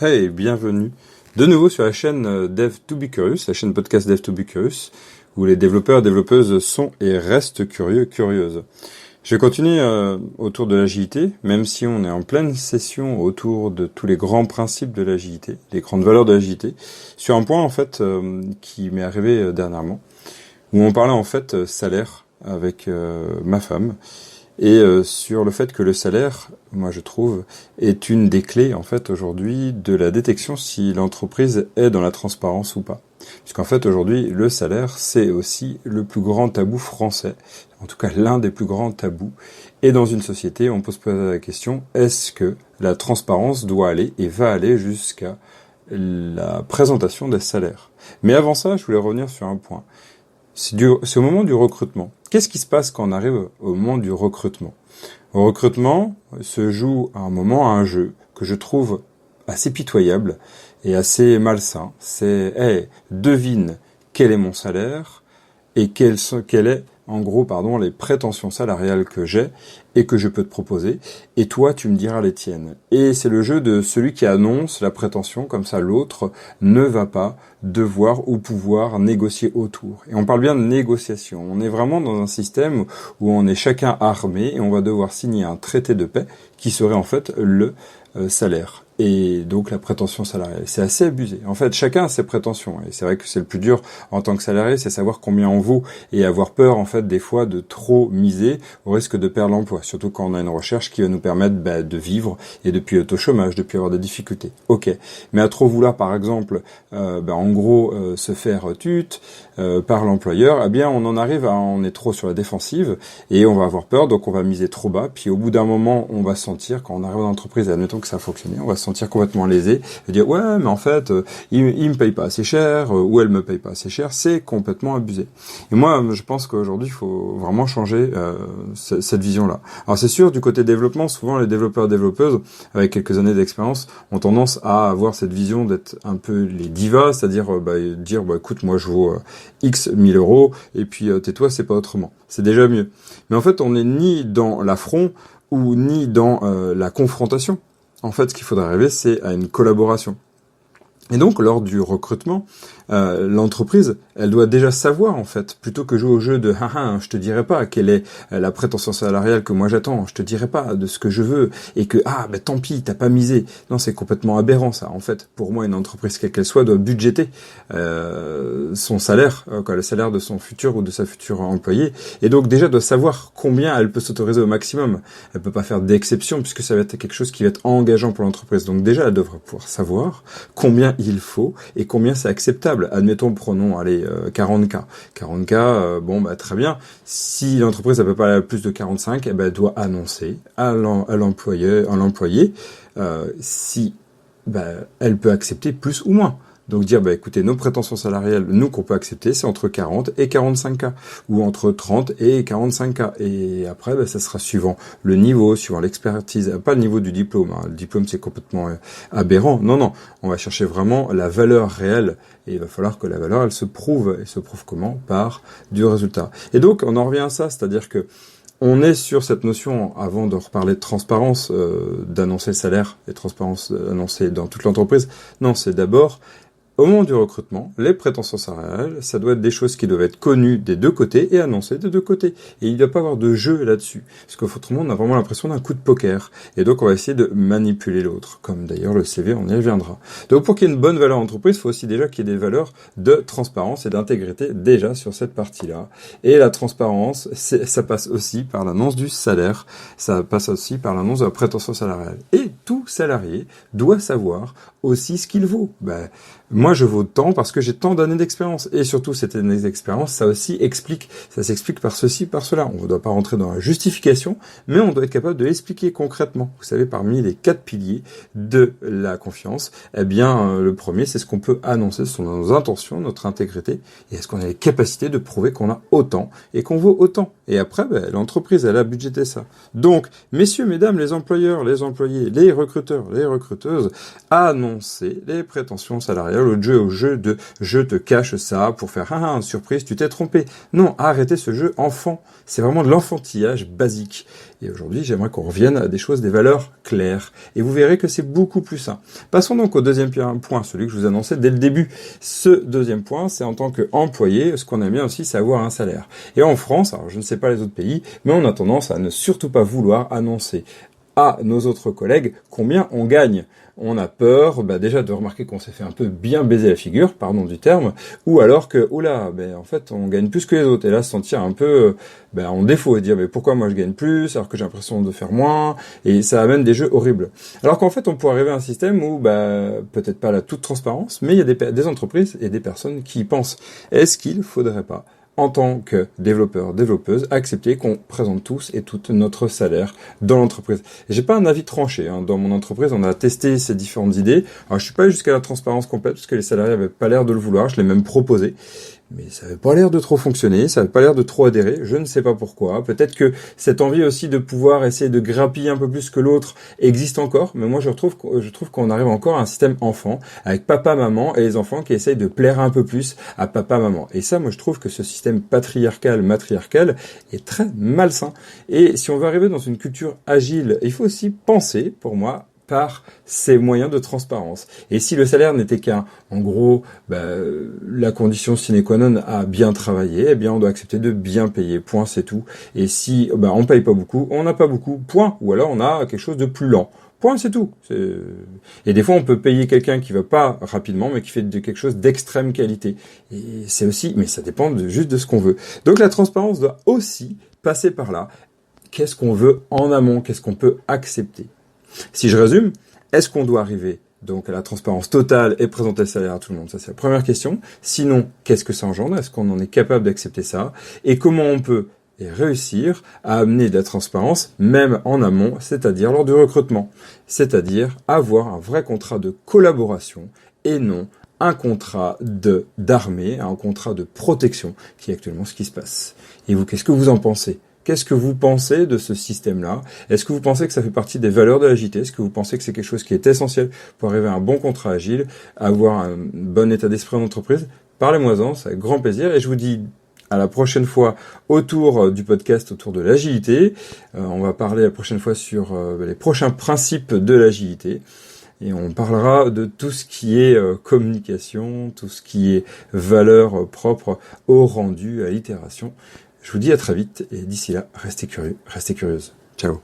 Hey, bienvenue de nouveau sur la chaîne Dev to be Curious, la chaîne podcast Dev to be Curious, où les développeurs et développeuses sont et restent curieux, curieuses. Je vais continuer autour de l'agilité, même si on est en pleine session autour de tous les grands principes de l'agilité, les grandes valeurs de l'agilité, sur un point en fait qui m'est arrivé dernièrement, où on parlait en fait salaire avec ma femme. Et sur le fait que le salaire, moi je trouve, est une des clés en fait aujourd'hui de la détection si l'entreprise est dans la transparence ou pas. Puisqu'en fait aujourd'hui le salaire c'est aussi le plus grand tabou français, en tout cas l'un des plus grands tabous. Et dans une société on peut se poser la question, est-ce que la transparence doit aller et va aller jusqu'à la présentation des salaires? Mais avant ça je voulais revenir sur un point. C'est au moment du recrutement. Qu'est-ce qui se passe quand on arrive au moment du recrutement? Au recrutement se joue à un moment un jeu que je trouve assez pitoyable et assez malsain. C'est, devine quel est mon salaire et quelles est, en gros, les prétentions salariales que j'ai et que je peux te proposer. Et toi, tu me diras les tiennes. Et c'est le jeu de celui qui annonce la prétention, comme ça l'autre ne va pas devoir ou pouvoir négocier autour. Et on parle bien de négociation. On est vraiment dans un système où on est chacun armé et on va devoir signer un traité de paix qui serait en fait le salaire. Et donc la prétention salariale. C'est assez abusé. En fait, chacun a ses prétentions. Et c'est vrai que c'est le plus dur en tant que salarié, c'est savoir combien on vaut et avoir peur, en fait, des fois de trop miser au risque de perdre l'emploi. Surtout quand on a une recherche qui va nous permettre de vivre et de plus être au chômage, de plus avoir des difficultés. Ok. Mais à trop vouloir, par exemple, en gros, se faire tute par l'employeur, eh bien, on est trop sur la défensive et on va avoir peur, donc on va miser trop bas. Puis au bout d'un moment, on va sentir, quand on arrive dans l'entreprise, admettons que ça a fonctionné, on va se sentir complètement lésé et dire ouais mais en fait il me paye pas assez cher ou elle me paye pas assez cher, c'est complètement abusé. Et moi je pense qu'aujourd'hui il faut vraiment changer cette vision là. Alors c'est sûr, du côté développement, souvent les développeurs et développeuses avec quelques années d'expérience ont tendance à avoir cette vision d'être un peu les divas, c'est-à-dire dire écoute moi je vaux X 1000 euros et puis tais-toi, c'est pas autrement, c'est déjà mieux. Mais en fait on n'est ni dans l'affront ou ni dans la confrontation. En fait, ce qu'il faudrait arriver, c'est à une collaboration. Et donc, lors du recrutement, l'entreprise, elle doit déjà savoir, en fait, plutôt que jouer au jeu de je te dirai pas quelle est la prétention salariale que moi j'attends, je te dirai pas de ce que je veux, et que tant pis, t'as pas misé. Non, c'est complètement aberrant ça. En fait, pour moi, une entreprise quelle qu'elle soit doit budgéter son salaire, le salaire de son futur ou de sa future employée, et donc déjà doit savoir combien elle peut s'autoriser au maximum. Elle peut pas faire d'exception puisque ça va être quelque chose qui va être engageant pour l'entreprise. Donc déjà, elle devrait pouvoir savoir combien il faut et combien c'est acceptable. Admettons, prenons 40K. 40K, très bien. Si l'entreprise ne peut pas aller à plus de 45, elle doit annoncer à l'employé si elle peut accepter plus ou moins. Donc dire, écoutez, nos prétentions salariales, nous, qu'on peut accepter, c'est entre 40 et 45K, ou entre 30 et 45K. Et après, ça sera suivant le niveau, suivant l'expertise, pas le niveau du diplôme. Le diplôme, c'est complètement aberrant. Non, on va chercher vraiment la valeur réelle. Et il va falloir que la valeur, elle se prouve. Et se prouve comment? Par du résultat. Et donc, on en revient à ça, c'est-à-dire que on est sur cette notion, avant de reparler de transparence, d'annoncer le salaire, et transparence annoncée dans toute l'entreprise. Non, c'est d'abord, au moment du recrutement, les prétentions salariales, ça doit être des choses qui doivent être connues des deux côtés et annoncées des deux côtés. Et il ne doit pas y avoir de jeu là-dessus. Parce qu'autrement, on a vraiment l'impression d'un coup de poker. Et donc, on va essayer de manipuler l'autre. Comme d'ailleurs le CV, on y reviendra. Donc, pour qu'il y ait une bonne valeur entreprise, il faut aussi déjà qu'il y ait des valeurs de transparence et d'intégrité déjà sur cette partie-là. Et la transparence, ça passe aussi par l'annonce du salaire. Ça passe aussi par l'annonce de la prétention salariale. Et tout salarié doit savoir aussi ce qu'il vaut. Moi, je vaux tant parce que j'ai tant d'années d'expérience. Et surtout, cette année d'expérience, ça s'explique par ceci, par cela. On ne doit pas rentrer dans la justification, mais on doit être capable de l'expliquer concrètement. Vous savez, parmi les 4 piliers de la confiance, le premier, c'est ce qu'on peut annoncer, ce sont nos intentions, notre intégrité, et est-ce qu'on a les capacités de prouver qu'on a autant et qu'on vaut autant. Et après, l'entreprise, elle a budgété ça. Donc, messieurs, mesdames, les employeurs, les employés, les recruteurs, les recruteuses, annoncez les prétentions salariales l'autre jeu au jeu de je te cache ça pour faire surprise, tu t'es trompé. Non, arrêtez ce jeu enfant. C'est vraiment de l'enfantillage basique. Et aujourd'hui, j'aimerais qu'on revienne à des choses, des valeurs claires. Et vous verrez que c'est beaucoup plus sain. Passons donc au deuxième point, celui que je vous annonçais dès le début. Ce deuxième point, c'est en tant qu'employé, ce qu'on aime bien aussi, c'est avoir un salaire. Et en France, alors je ne sais pas les autres pays, mais on a tendance à ne surtout pas vouloir annoncer à nos autres collègues combien on gagne. On a peur déjà de remarquer qu'on s'est fait un peu bien baiser la figure, pardon du terme, ou alors que, en fait, on gagne plus que les autres, et là, se sentir un peu en défaut, et dire, mais pourquoi moi je gagne plus, alors que j'ai l'impression de faire moins, et ça amène des jeux horribles. Alors qu'en fait, on pourrait arriver à un système où, peut-être pas la toute transparence, mais il y a des entreprises et des personnes qui y pensent. Est-ce qu'il faudrait pas, en tant que développeur, développeuse, accepter qu'on présente tous et toutes notre salaire dans l'entreprise. Et j'ai pas un avis tranché. Dans mon entreprise, on a testé ces différentes idées. Alors, je suis pas allé jusqu'à la transparence complète parce que les salariés avaient pas l'air de le vouloir. Je l'ai même proposé. Mais ça avait pas l'air de trop fonctionner, ça avait pas l'air de trop adhérer, je ne sais pas pourquoi. Peut-être que cette envie aussi de pouvoir essayer de grappiller un peu plus que l'autre existe encore, mais moi je trouve qu'on arrive encore à un système enfant, avec papa, maman et les enfants qui essayent de plaire un peu plus à papa, maman. Et ça, moi je trouve que ce système patriarcal, matriarcal est très malsain. Et si on veut arriver dans une culture agile, il faut aussi penser, pour moi, par ces moyens de transparence. Et si le salaire n'était en gros, la condition sine qua non à bien travailler, eh bien, on doit accepter de bien payer. Point, c'est tout. Et si, on paye pas beaucoup, on n'a pas beaucoup. Point. Ou alors, on a quelque chose de plus lent. Point, c'est tout. Et des fois, on peut payer quelqu'un qui va pas rapidement, mais qui fait quelque chose d'extrême qualité. Et c'est aussi, mais ça dépend juste de ce qu'on veut. Donc, la transparence doit aussi passer par là. Qu'est-ce qu'on veut en amont? Qu'est-ce qu'on peut accepter? Si je résume, est-ce qu'on doit arriver donc à la transparence totale et présenter le salaire à tout le monde? Ça, c'est la première question. Sinon, qu'est-ce que ça engendre? Est-ce qu'on en est capable d'accepter ça? Et comment on peut réussir à amener de la transparence, même en amont, c'est-à-dire lors du recrutement? C'est-à-dire avoir un vrai contrat de collaboration et non un contrat d'armée, un contrat de protection, qui est actuellement ce qui se passe. Et vous, qu'est-ce que vous en pensez? Qu'est-ce que vous pensez de ce système-là? Est-ce que vous pensez que ça fait partie des valeurs de l'agilité? Est-ce que vous pensez que c'est quelque chose qui est essentiel pour arriver à un bon contrat agile, avoir un bon état d'esprit en entreprise? Parlez-moi-en, c'est avec grand plaisir. Et je vous dis à la prochaine fois autour du podcast, autour de l'agilité. On va parler la prochaine fois sur les prochains principes de l'agilité. Et on parlera de tout ce qui est communication, tout ce qui est valeur propre au rendu, à l'itération. Je vous dis à très vite et d'ici là, restez curieux, restez curieuse. Ciao.